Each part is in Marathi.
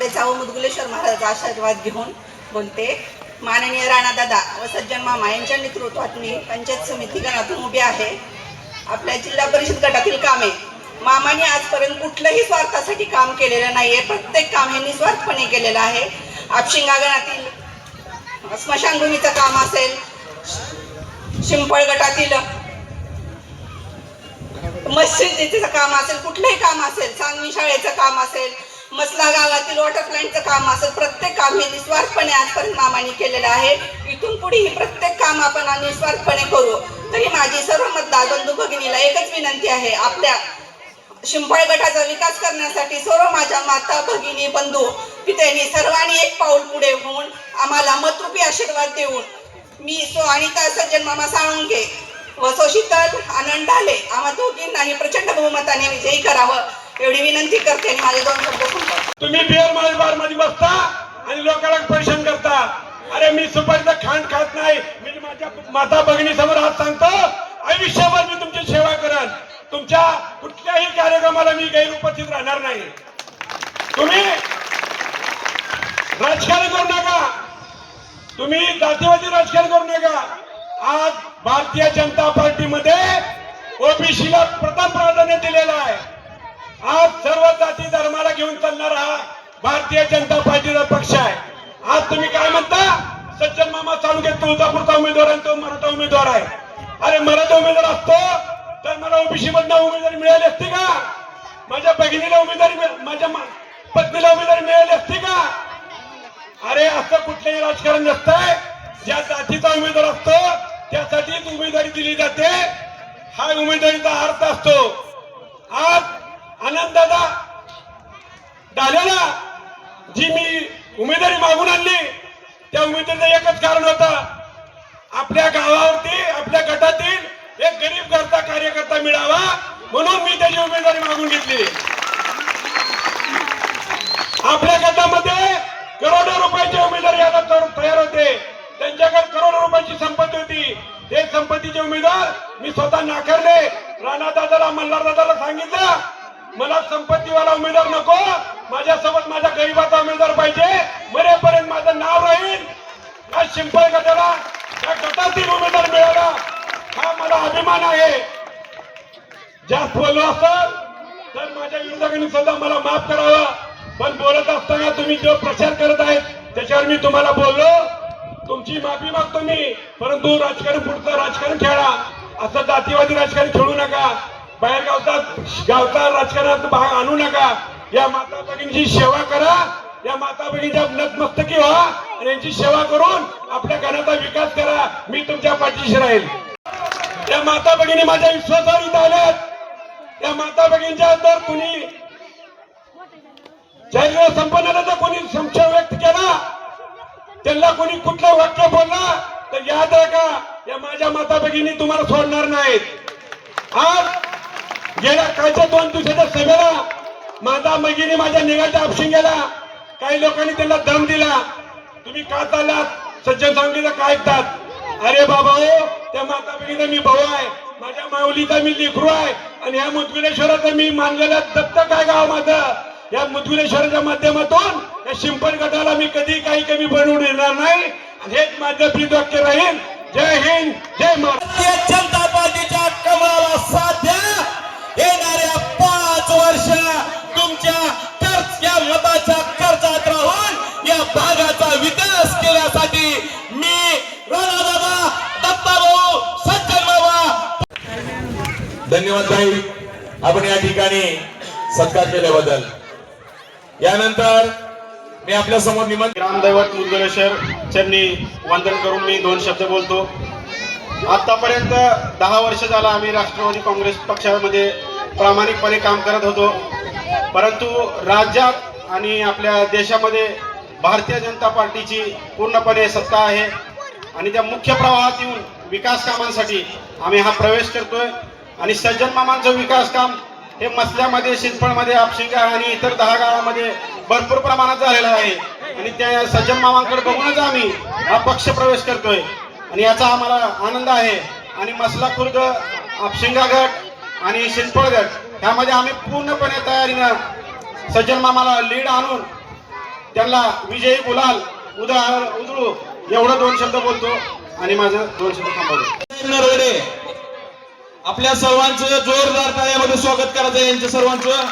आपले सावू मुदगुलेश्वर महाराजांचा आशीर्वाद घेऊन बोलते. माननीय राणादादा व सज्जन मामा यांच्या नेतृत्वात मी पंचायत समिती गणातून उभी आहे. आपल्या जिल्हा परिषद गटातील कामे मामाने आजपर्यंत कुठलंही स्वार्थासाठी काम केलेलं नाहीये. प्रत्येक काम हे निस्वार्थपणे केलेलं आहे. आपशिंगा गणातील स्मशानभूमीचं काम असेल, शिंपळ गटातील मस्जिदीचं काम असेल, कुठलंही काम असेल, सांगवी शाळेचं काम असेल, मसला गावातील वॉटर प्लांटचं काम असेल, प्रत्येक काम हे निस्वार्थपणे आजपर्यंत मामाने केलेलं आहे. इथून पुढेही प्रत्येक काम आपण निस्वार्थपणे करू. तरी माझी सर्व मतदार बंधू भगिनीला एकच विनंती आहे, आपल्या शिंपळ गटाचा विकास करण्यासाठी सर्व माझ्या माता भगिनी बंधू पित्यांनी सर्वांनी एक पाऊल पुढे होऊन आम्हाला मतरूपी आशीर्वाद देऊन मी अनिता सज्जन मामा साळुंखे व शीतल आनंद ढाले आम्हा दोघींनाही प्रचंड बहुमताने विजयी करावं एवढी विनंती करते आणि माझे दोन शब्द सांगतो. तुम्ही बिअर बार मध्ये बसता आणि लोकांना परेशान करता. अरे मी सुपारीचं खांड खात नाही. मी माझ्या माता भगिनी समोर हात सांगतो, आयुष्यभर मी तुमची सेवा करेन. तुमच्या कुठल्याही कार्यक्रमाला मी गैरउपस्थित राहणार नाही. तुम्ही राजकारण करू नका, तुम्ही जातीवादी राजकारण करू नका. आज भारतीय जनता पार्टीमध्ये ओबीसीला प्रथम प्राधान्य दिलेलं आहे. आज सर्व जाती धर्माला घेऊन चालणारा भारतीय जनता पार्टीचा पक्ष आहे. आज तुम्ही काय म्हणता, सज्जन मामा साळुंखे तुळजापूरचा उमेदवार आहे, तो मराठा उमेदवार आहे. अरे मराठा उमेदवार असतो तर मला ओबीसी मधनं उमेदवारी मिळाली असती का? माझ्या भगिनीला उमेदवारी, माझ्या पत्नीला उमेदवारी मिळाली असती का? अरे असं कुठलंही राजकारण नसतंय. ज्या जातीचा उमेदवार असतो त्यासाठीच उमेदवारी दिली जाते. हा उमेदवारीचा अर्थ असतो. आज आनंददादा ढालेला जी मी उमेदवारी मागून आणली त्या उमेदवारीचं एकच कारण होतं, आपल्या गावावरती आपल्या गटातील एक गरीब घरचा कार्यकर्ता मिळावा म्हणून मी त्याची उमेदवारी मागून घेतली. आपल्या गटामध्ये करोडो रुपयाचे उमेदवार याला तयार होते. त्यांच्याकडे करोडो रुपयाची संपत्ती होती. ते संपत्तीचे उमेदवार मी स्वतः नाकारले. राणादादाला, मल्हारदादाला सांगितलं, मला संपत्तीवाला उमेदवार नको, माझ्यासोबत माझ्या गरीबाचा उमेदवार पाहिजे. मरेपर्यंत माझं नाव राहील. या शिंपळ गटाला त्या गटातील उमेदवार मिळाला हा मला अभिमान आहे. जास्त बोललो असेल तर माझ्या विरोधकांनी सुद्धा मला माफ करावं. पण बोलत असताना तुम्ही जो प्रचार करत आहेत त्याच्यावर मी तुम्हाला बोललो, तुमची माफी मागतो मी. परंतु राजकारण पुढचं राजकारण खेळा, असं जातीवादी राजकारण खेळू नका. बाहेर गावचा राजकारणात भाग आणू नका. या माता भगिनीची सेवा करा, या माता भगिनीच्या नतमस्तकी व्हा आणि यांची सेवा करून आपल्या गणाचा विकास करा. मी तुमच्या पाठीशी राहील. या माता भगिनी माझ्या विश्वासावर इथं आल्यात. या माता भगिनीच्या जर कुणी शरीर संपन्नाचा कोणी संशय व्यक्त केला, त्यांना कोणी कुठलं वाक्य बोलला तर याद राखा, या माझ्या माता भगिनी तुम्हाला सोडणार नाहीत. आज गेल्या कालच्या 2 दिवसाच्या सभेला माता भगिनी माझ्या निघाच्या आपशिंग्याला काही लोकांनी त्यांना दम दिला. तुम्ही का चाललात, सज्जन साळुंखेचं काय ऐकतात? अरे बाबा हो, त्या माता भगिनीचा मी भाऊ आहे, माझ्या माऊलीचा मी लेकरू आहे आणि ह्या मुदगुलेश्वराचं मी मानलेलं दत्तक आहे गाव माझं. या मुदगुलेश्वराच्या माध्यमातून या शिंपळ गटाला मी कधी काही कमी बनवून देणार नाही आणि हेच माझं ब्रीदवाक्य राहील. जय हिंद, जय महाराष्ट्र. भारतीय जनता पार्टीच्या कमळाला साथ द्या. येणाऱ्या 5 वर्ष तुमच्या या मताच्या कर्जात राहून या भागाचा विकास केल्यासाठी मी राणादादा, दत्ताभाऊ, सज्जन बाबा. धन्यवाद भाई, आपण या ठिकाणी सत्कार केल्याबद्दल. यानंतर मी आपल्या समोर ग्रामदैवत मुदगुलेश्वर चरणी वंदन करून मी 2 शब्द बोलतो. आतापर्यंत 10 वर्ष झाला आम्ही राष्ट्रवादी काँग्रेस पक्षामध्ये प्रामाणिकपणे काम करत होतो. परंतु राज्यात आणि आपल्या देशामध्ये भारतीय जनता पार्टीची पूर्णपणे सत्ता आहे आणि त्या मुख्य प्रवाहात येऊन विकास कामांसाठी आम्ही हा प्रवेश करतोय. आणि सज्जन मामांचं विकास काम हे मसल्यामध्ये, शिंपळमध्ये, आपशिंगा आणि इतर 10 गावामध्ये भरपूर प्रमाणात झालेलं आहे आणि त्या सज्जन मामांकडे बघूनच आम्ही हा पक्ष प्रवेश करतोय आणि याचा आम्हाला आनंद आहे. आणि मसला खुर्द, आपशिंगा गट आणि शिंपळ गट ह्यामध्ये आम्ही पूर्णपणे तयारीनं सज्जन मामाला लीड आणून त्यांना विजयी गुलाल उधळू एवढं 2 शब्द बोलतो आणि माझं 2 शब्द थांबवतो. नरवडे आपल्या सर्वांचं जोरदार टाळ्यामध्ये स्वागत करायचं आहे. यांच्या सर्वांचं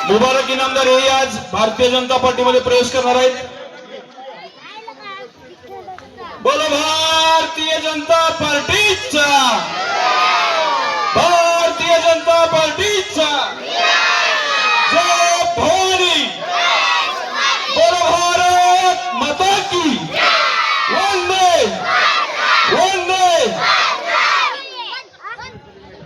मुबारक इनामदार हे आज भारतीय जनता पार्टीमध्ये प्रवेश करणार आहेत. बोलो भारतीय जनता पार्टीचा